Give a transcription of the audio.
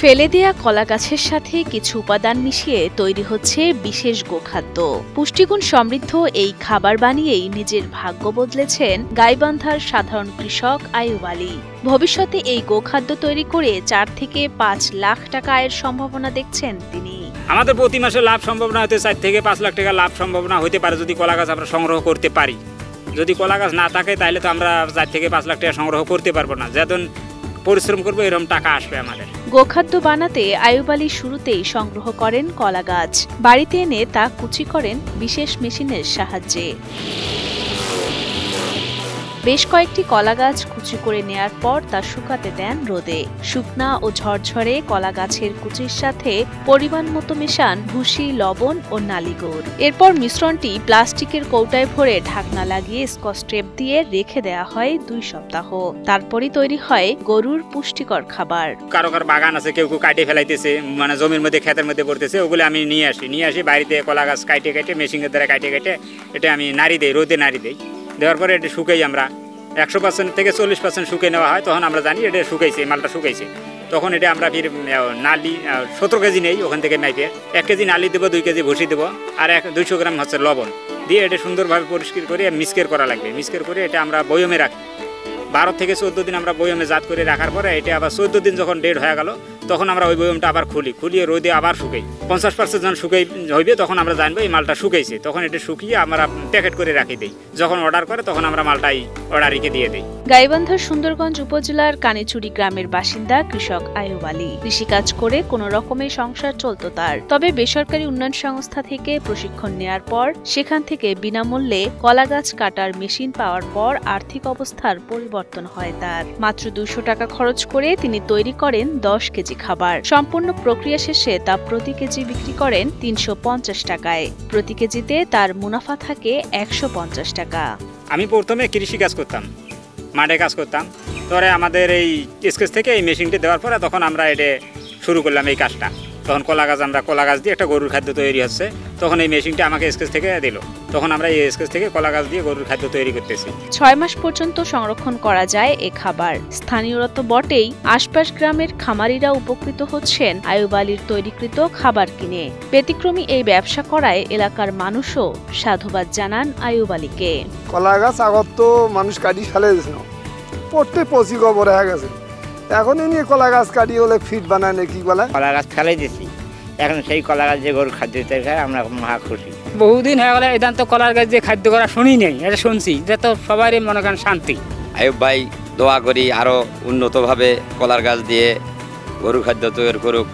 ফেলে দেয়া কলা গাছের সাথে কিছু উপাদান মিশিয়ে তৈরি হচ্ছে বিশেষ গোখাদ্য। পুষ্টিগুণ সমৃদ্ধ এই খাবার বানিয়েই নিজের ভাগ্য বদলেছেন গাইবান্ধার সাধারণ কৃষক আইয়ুব আলী। ভবিষ্যতে এই গোখাদ্য তৈরি করে 4 থেকে 5 লাখ টাকা আয়ের সম্ভাবনা দেখছেন তিনি। আমাদের প্রতি মাসে লাভ সম্ভাবনা হতে 4 থেকে 5 লাখ টাকা লাভ সম্ভাবনা হতে পারে যদি কলা গাছ আমরা সংগ্রহ করতে পারি। যদি কলা গাছ না থাকে তাহলে তো আমরা 4 থেকে 5 লাখ টাকা সংগ্রহ করতে পারবো না। যখন পরিশ্রম করবো এরকম টাকা আসবে আমাদের। গোখাদ্য বানাতে আইয়ুব আলী শুরুতেই সংগ্রহ করেন কলা গাছ। বাড়িতে এনে তা কুচি করেন বিশেষ মেশিনের সাহায্যে। বেশ কয়েকটি কলা গাছ কুচি করে নেয়ার পর তা শুকাতে দেন রোদে। শুকনা ও ঝরঝরে কলা গাছের কুচির সাথে পরিমাণ মতো মেশান ভুসি, লবণ ও নালিগুড়। এরপর মিশ্রণটি প্লাস্টিকের কৌটায় ভরে ঢাকনা লাগিয়ে স্কচ টেপ দিয়ে রেখে দেয়া হয় 2 সপ্তাহ। তারপরই তৈরি হয় গরুর পুষ্টিকর খাবার। কারো কারো বাগান আছে, কেউ কাটে ফেলাইতেছে, মানে জমির মধ্যে ক্ষেতের মধ্যে পড়তেছে, ওগুলো আমি নিয়ে আসি বাড়িতে কলা গাছ কাটে মেশিনের দ্বারা কাটে এটা আমি নাড়ি দেই, রোদে নাড়ি দেই। দেওয়ার পরে এটা শুকাই আমরা 100% থেকে 40% শুকিয়ে নেওয়া হয়। তখন আমরা জানি এটা শুকাইছে, মালটা শুকাইছে। তখন এটা আমরা ফির নালি 17 কেজি নেই ওখান থেকে মাইপে 1 কেজি নালি দেবো, 2 কেজি ভুসি দেবো, আর 200 গ্রাম হচ্ছে লবণ দিয়ে এটা সুন্দরভাবে পরিষ্কার করে মিক্সকের করা লাগবে। মিক্সকের করে এটা আমরা বয়মে রাখি। 12 থেকে 14 দিন আমরা বয়মে জাত করে রাখার পরে এটা আবার 14 দিন যখন ডেট হয়ে গেল তখন আমরা ওই বয়মটা আবার খুলিয়ে রোদে আবার শুকাই। 50% যখন শুকাই হইবে তখন আমরা জানবো এই মালটা শুকাইছে। তখন এটা শুকিয়ে আমরা প্যাকেট করে রাখি দিই। যখন অর্ডার করে তখন আমরা মালটাই অর্ডারিকে দিয়ে দিই। গাইবান্ধার সুন্দরগঞ্জ উপজেলার কানিচুরি গ্রামের বাসিন্দা কৃষক আইয়ুব আলী। কৃষিকাজ করে কোনো রকমের সংসার চলত তার। তবে বেসরকারি উন্নয়ন সংস্থা থেকে প্রশিক্ষণ নেয়ার পর সেখান থেকে বিনামূল্যে কলা গাছ কাটার মেশিন পাওয়ার পর আর্থিক অবস্থার পরিবর্তন হয় তার। মাত্র 200 টাকা খরচ করে তিনি তৈরি করেন 10 কেজি খাবার। সম্পূর্ণ প্রক্রিয়া শেষে তা প্রতি কেজি বিক্রি করেন 350 টাকায়। প্রতি কেজিতে তার মুনাফা থাকে 150 টাকা। আমি প্রথমে কৃষি কাজ করতাম, মাঠে কাজ করতাম। পরে আমাদের এই স্কেচ থেকে এই মেশিনটি দেওয়ার পরে তখন আমরা এটা শুরু করলাম এই কাজটা। তখন কলা গাছ দিয়ে একটা গরুর খাদ্য তৈরি হচ্ছে। তখন এই মেশিনটা আমাকে স্কেচ থেকে দিল। তখন আমরা এই স্কেচ থেকে কলা গাছ দিয়ে গরুর খাদ্য তৈরি করতেছি। 6 মাস পর্যন্ত সংরক্ষণ করা যায় এ খাবার। স্থানীয়রা তো বটেই, আশপাশ গ্রামের খামারিরা উপকৃত হচ্ছেন আইয়ুব আলীর তৈরিকৃত খাবার কিনে। ব্যতিক্রমী এই ব্যবসা করায় এলাকার মানুষও সাধুবাদ জানান আইয়ুব আলীকে। কলা গাছ আগত তো মানুষ কাটি ফেলে দিয়েছিল, পড়তে পচি গোবর হয়ে গেছে। এখন নিয়ে কলা গাছ কাটি হলে ফিট বানায় নাকি বলে কলা গাছ ফেলে দিছি। এখন সেই কলা গাছ যে গরুর খাদ্য খায় আমরা মহা খুশি। বহুদিন হয়ে গেলে এদান তো কলার গাছ যে খাদ্য করা শুনি নেই, এটা শুনছি। এটা তো সবারই মনে করেন শান্তি। আইয়ুব ভাই দোয়া করি আরো উন্নতভাবে কলার গাছ দিয়ে গরুর খাদ্য তৈরি করুক।